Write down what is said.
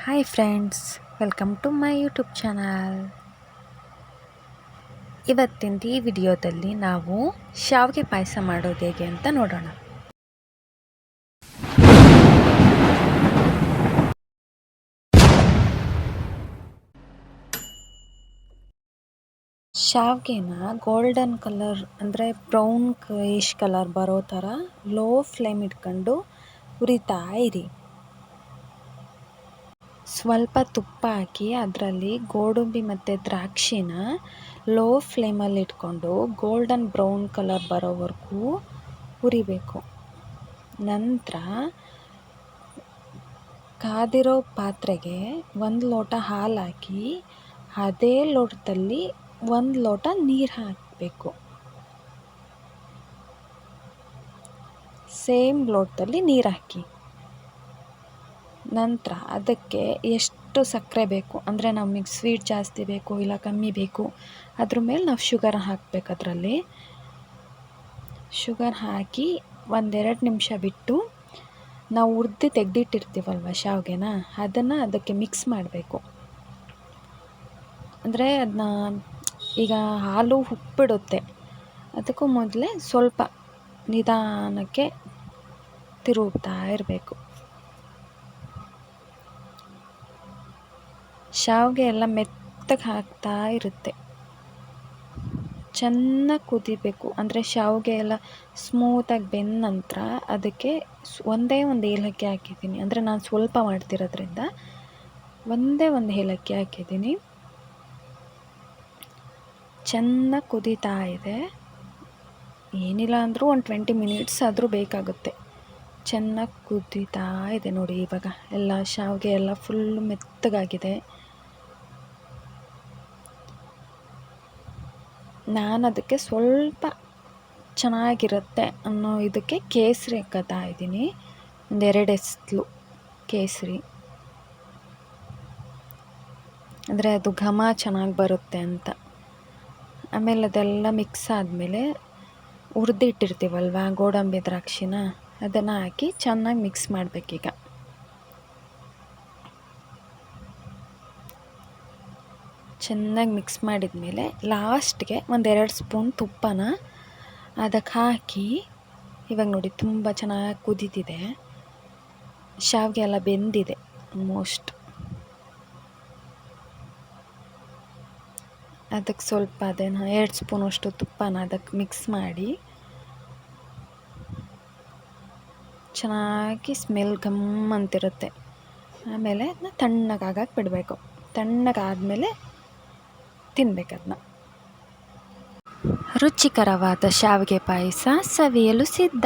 Hi friends, welcome to my YouTube channel. ಇವತ್ತಿನ ಈ ವಿಡಿಯೋದಲ್ಲಿ ನಾವು ಶಾವಿಗೆ ಪಾಯಸ ಮಾಡೋದು ಹೇಗೆ ಅಂತ ನೋಡೋಣ. ಶಾವಿಗೆನ ಗೋಲ್ಡನ್ ಕಲರ್ ಅಂದರೆ ಬ್ರೌನ್ ಇಶ್ ಕಲರ್ ಬರೋ ಥರ ಲೋ ಫ್ಲೇಮ್ ಇಟ್ಕೊಂಡು ಹುರಿತಾ ಇರಿ. ಸ್ವಲ್ಪ ತುಪ್ಪ ಹಾಕಿ ಅದರಲ್ಲಿ ಗೋಡಂಬಿ ಮತ್ತು ದ್ರಾಕ್ಷಿನ ಲೋ ಫ್ಲೇಮಲ್ಲಿ ಇಟ್ಕೊಂಡು ಗೋಲ್ಡನ್ ಬ್ರೌನ್ ಕಲರ್ ಬರೋವರೆಗೂ ಹುರಿಬೇಕು. ನಂತರ ಕಾದಿರೋ ಪಾತ್ರೆಗೆ 1 ಲೋಟ ಹಾಲು ಹಾಕಿ ಅದೇ ಲೋಟದಲ್ಲಿ 1 ಲೋಟ ನೀರು ಹಾಕಬೇಕು. ಸೇಮ್ ಲೋಟದಲ್ಲಿ ನೀರು ಹಾಕಿ ನಂತರ ಅದಕ್ಕೆ ಎಷ್ಟು ಸಕ್ಕರೆ ಬೇಕು ಅಂದರೆ ನಮಗೆ ಸ್ವೀಟ್ ಜಾಸ್ತಿ ಬೇಕು ಇಲ್ಲ ಕಮ್ಮಿ ಬೇಕು ಅದ್ರ ಮೇಲೆ ನಾವು ಶುಗರ್ ಹಾಕಬೇಕು. ಅದರಲ್ಲಿ ಶುಗರ್ ಹಾಕಿ 1-2 ನಿಮಿಷ ಬಿಟ್ಟು ನಾವು ಹುರಿದು ತೆಗೆದಿಟ್ಟಿರ್ತೀವಲ್ವ ಶಾವಿಗೆನ, ಅದನ್ನು ಅದಕ್ಕೆ ಮಿಕ್ಸ್ ಮಾಡಬೇಕು. ಅಂದರೆ ಅದನ್ನ ಈಗ ಹಾಲು ಉಪ್ಪಿಡುತ್ತೆ, ಅದಕ್ಕೂ ಮೊದಲೇ ಸ್ವಲ್ಪ ನಿಧಾನಕ್ಕೆ ತಿರುಗ್ತಾ ಇರಬೇಕು. ಶಾವಿಗೆ ಎಲ್ಲ ಮೆತ್ತಗೆ ಹಾಕ್ತಾ ಇರುತ್ತೆ. ಚೆನ್ನಾಗಿ ಕುದಿಬೇಕು, ಅಂದರೆ ಶಾವಿಗೆ ಎಲ್ಲ ಸ್ಮೂತಾಗಿ ಬೆಂದ ನಂತರ ಅದಕ್ಕೆ ಒಂದೇ ಒಂದು ಏಲಕ್ಕಿ ಹಾಕಿದ್ದೀನಿ. ಅಂದರೆ ನಾನು ಸ್ವಲ್ಪ ಮಾಡ್ತಿರೋದ್ರಿಂದ ಒಂದೇ ಒಂದು ಏಲಕ್ಕಿ ಹಾಕಿದ್ದೀನಿ. ಚೆನ್ನಾಗಿ ಕುದೀತಾ ಇದೆ. ಏನಿಲ್ಲ ಅಂದರೂ ಒಂದು 20 ಮಿನಿಟ್ಸ್ ಆದರೂ ಬೇಕಾಗುತ್ತೆ. ಚೆನ್ನಾಗಿ ಕುದೀತಾ ಇದೆ ನೋಡಿ. ಇವಾಗ ಎಲ್ಲ ಶಾವಿಗೆ ಎಲ್ಲ ಫುಲ್ಲು ಮೆತ್ತಗಾಗಿದೆ. ನಾನು ಅದಕ್ಕೆ ಸ್ವಲ್ಪ ಚೆನ್ನಾಗಿರುತ್ತೆ ಅನ್ನೋ ಇದಕ್ಕೆ ಕೇಸರಿ ಹಾಕ್ಕೋತಾ ಇದ್ದೀನಿ. 1-2 ಎಸ್ಲು ಕೇಸರಿ, ಅಂದರೆ ಅದು ಘಮ ಚೆನ್ನಾಗಿ ಬರುತ್ತೆ ಅಂತ. ಆಮೇಲೆ ಅದೆಲ್ಲ ಮಿಕ್ಸ್ ಆದಮೇಲೆ ಹುರಿದಿಟ್ಟಿರ್ತೀವಲ್ವ ಗೋಡಂಬಿ ದ್ರಾಕ್ಷಿನ, ಅದನ್ನು ಹಾಕಿ ಚೆನ್ನಾಗಿ ಮಿಕ್ಸ್ ಮಾಡಬೇಕೀಗ. ಚೆನ್ನಾಗಿ ಮಿಕ್ಸ್ ಮಾಡಿದ ಮೇಲೆ ಲಾಸ್ಟ್ಗೆ 1-2 ಸ್ಪೂನ್ ತುಪ್ಪನ ಅದಕ್ಕೆ ಹಾಕಿ, ಇವಾಗ ನೋಡಿ ತುಂಬ ಚೆನ್ನಾಗಿ ಕುದೀತಿದೆ. ಶಾವಿಗೆ ಎಲ್ಲ ಬೆಂದಿದೆ ಆಲ್ಮೋಸ್ಟ್. ಅದಕ್ಕೆ ಸ್ವಲ್ಪ ಅದನ್ನು 2 ಸ್ಪೂನಷ್ಟು ತುಪ್ಪನ ಅದಕ್ಕೆ ಮಿಕ್ಸ್ ಮಾಡಿ ಚೆನ್ನಾಗಿ ಸ್ಮೆಲ್ ಘಮ್ ಅಂತಿರುತ್ತೆ. ಆಮೇಲೆ ಅದನ್ನ ತಣ್ಣಗಾಗಕ್ಕೆ ಬಿಡಬೇಕು. ತಣ್ಣಗಾದಮೇಲೆ ತಿನ್ನಬೇಕದನ್ನ. ರುಚಿಕರವಾದ ಶಾವಿಗೆ ಪಾಯಸ ಸವಿಯಲು ಸಿದ್ಧ.